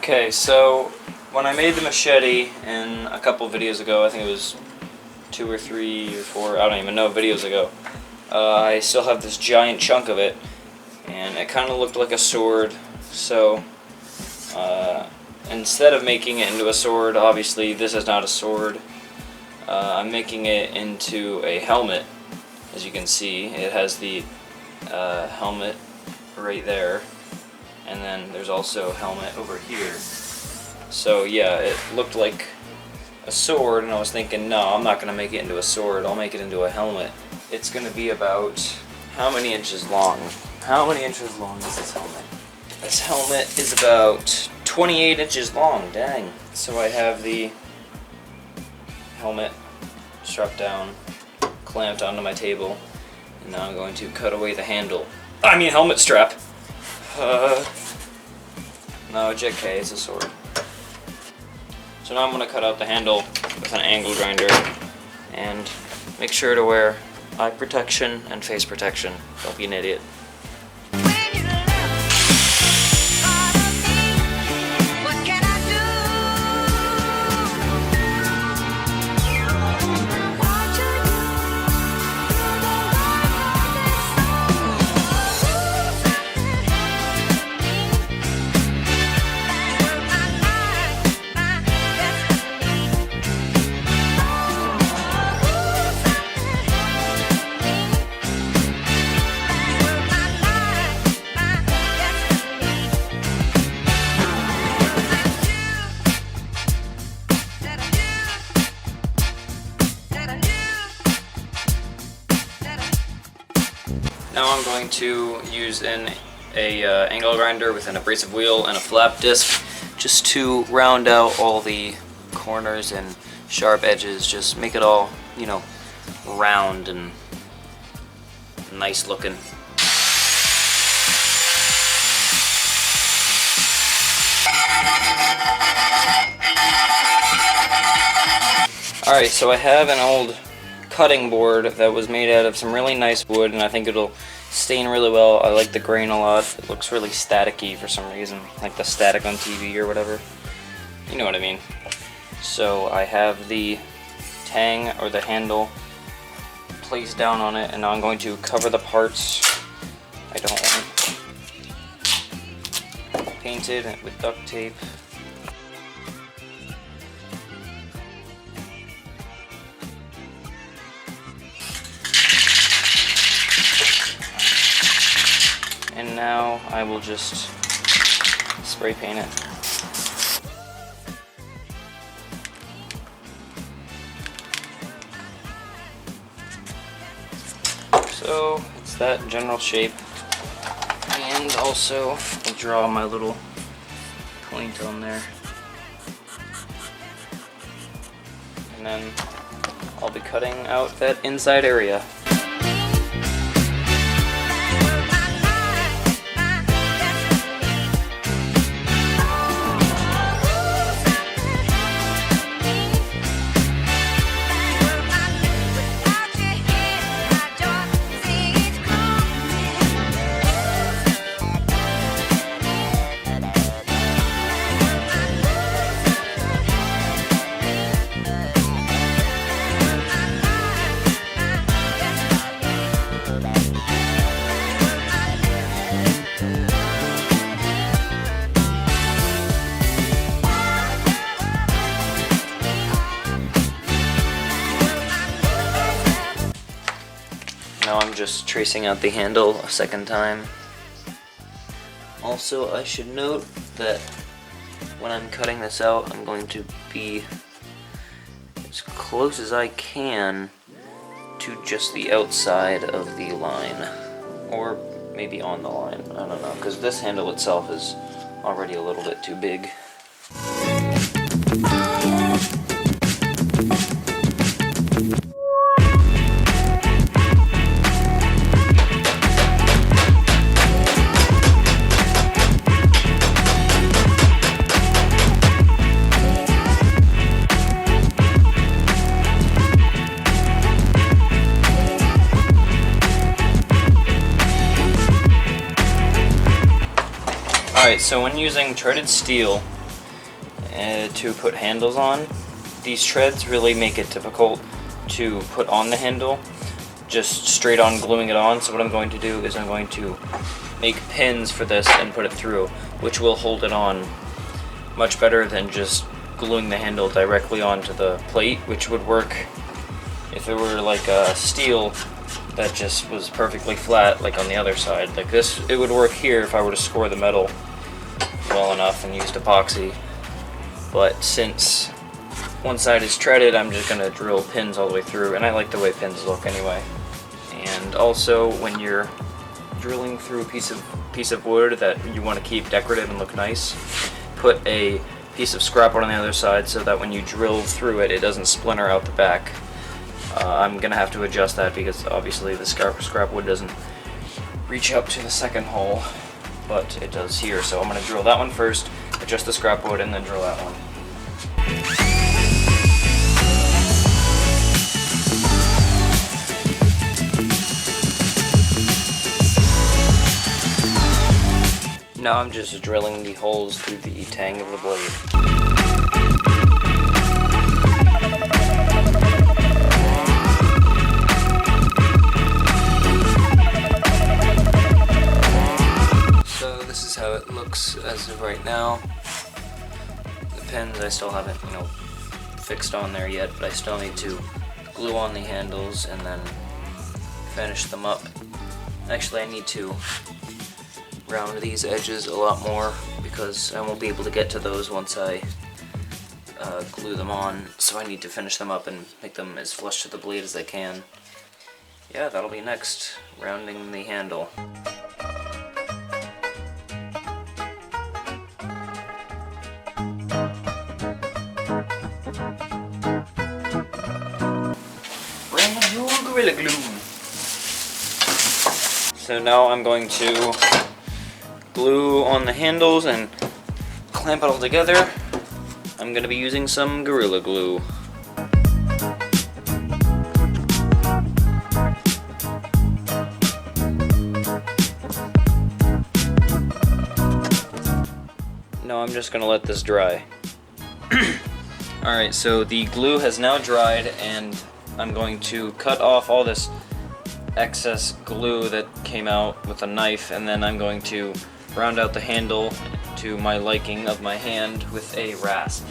Okay, so when I made the machete in a couple videos ago, I think it was 2 or 3 or 4, I don't even know, videos ago, I still have this giant chunk of it, and it kind of looked like a sword, so instead of making it into a sword, obviously this is not a sword, I'm making it into a helmet. As you can see, it has the helmet right there, and then there's also a helmet over here. So yeah, it looked like a sword, and I was thinking, no, I'm not going to make it into a sword, I'll make it into a helmet. It's going to be about, how many inches long? How many inches long is this helmet? This helmet is about 28 inches long, dang. So I have the helmet strapped down, clamped onto my table, and now I'm going to cut away the handle. I mean helmet strap! No, JK, it's a sword. So now I'm going to cut out the handle with an angle grinder and make sure to wear eye protection and face protection. Don't be an idiot. Now I'm going to use an angle grinder with an abrasive wheel and a flap disc just to round out all the corners and sharp edges, just make it all, you know, round and nice looking. Alright, so I have an old cutting board that was made out of some really nice wood, and I think it'll stain really well. I like the grain a lot. It looks really staticky for some reason, like the static on TV or whatever. You know what I mean. So I have the tang, or the handle, placed down on it, and now I'm going to cover the parts I don't want painted with duct tape. And now I will just spray paint it. So it's that general shape. And also I'll draw my little point on there. And then I'll be cutting out that inside area. Now I'm just tracing out the handle a second time. Also, I should note that when I'm cutting this out, I'm going to be as close as I can to just the outside of the line. Or maybe on the line, I don't know, because this handle itself is already a little bit too big. Alright, so when using treaded steel, to put handles on. These treads really make it difficult to put on the handle, just straight on gluing it on. So what I'm going to do is I'm going to make pins for this and put it through, which will hold it on much better than just gluing the handle directly onto the plate, which would work if it were like a steel that just was perfectly flat, like on the other side. Like this, it would work here if I were to score the metal well enough and used epoxy. But since one side is treaded, I'm just gonna drill pins all the way through, and I like the way pins look anyway. And also, when you're drilling through a piece of wood that you want to keep decorative and look nice, put a piece of scrap wood on the other side so that when you drill through it, it doesn't splinter out the back. I'm gonna have to adjust that because obviously the scrap wood doesn't reach up to the second hole, but it does here. So I'm gonna drill that one first, adjust the scrap wood, and then drill that one. Now I'm just drilling the holes through the tang of the blade. So this is how it looks as of right now. The pins I still haven't, fixed on there yet, but I still need to glue on the handles and then finish them up. Actually, I need to round these edges a lot more because I won't be able to get to those once I glue them on, so I need to finish them up and make them as flush to the blade as I can. Yeah, that'll be next, rounding the handle. Brand new Gorilla Glue. So now I'm going to glue on the handles and clamp it all together. I'm going to be using some Gorilla Glue. Now I'm just going to let this dry. Alright, so the glue has now dried, and I'm going to cut off all this excess glue that came out with a knife, and then I'm going to round out the handle to my liking of my hand with a rasp.